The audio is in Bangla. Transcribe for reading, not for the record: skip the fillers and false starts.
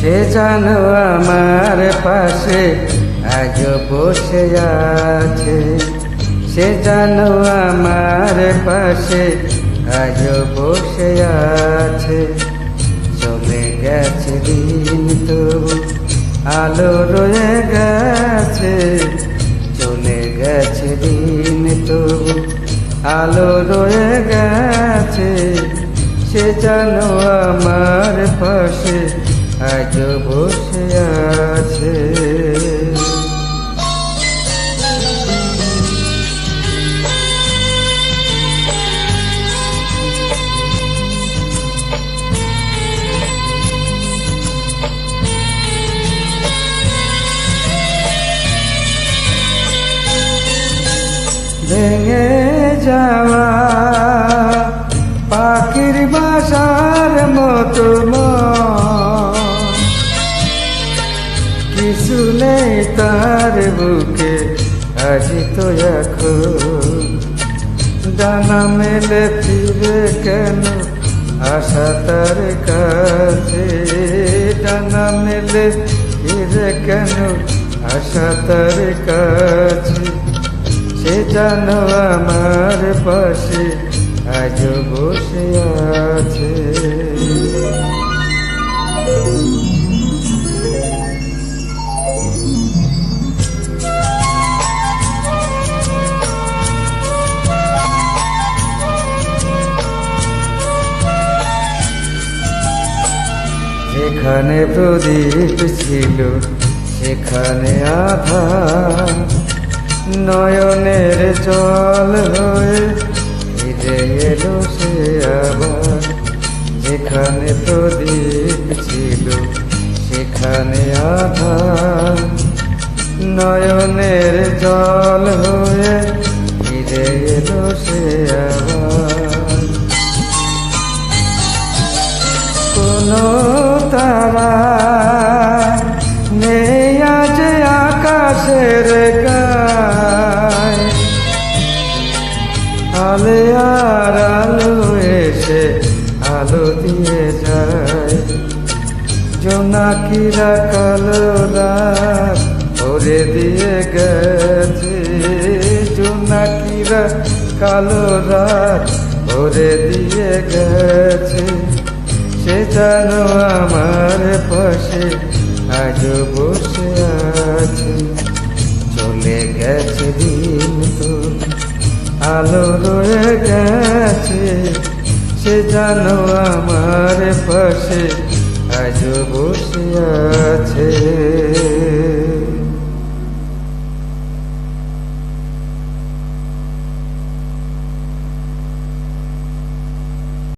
সে জানো আমার পাশে আজ বসে আছে, সে জানো আমার পাশে আজ বসে আছে। চলে গেছে দিন তবু আলো রয়ে গেছে, চলে গেছে দিন তবু আলো রয়ে গেছে। সে জানো আমার পাশে আজ বসে আছে। ভেঙে যাওয়া পাখির বাসার মতো কিছু নেই তার বুকে আজ তো এখন। ডানা মেলে ফিরে কেন আশা তার কাছে, ডানা মেলে ফিরে কেন আশা তার কাছে। সে জানো আমার পাশে আজ বসে আছে। যেখানে প্রদীপ ছিল সেখানে আধার, নয়নের জল হয়ে ফিরে এলো সে আবার। যেখানে প্রদীপ ছিল সেখানে আধার, নয়নের জল হয়ে ফিরে এলো সে আবার। কোনো তারা নেই আজ আকাশের গায়, আলে আর আলো এসে আলো দিয়ে যায়। জোনাকিরা কালো রাত ভরে দিয়ে গেছে, জোনাকিরা কালো রাত ভরে দিয়ে গেছে। সে জানো আমার পাশে আজ বসে আছে। চলে গেছে দিন তো আলো রয়ে গেছে, সে জানো আমার পাশে আজ বসে আছে।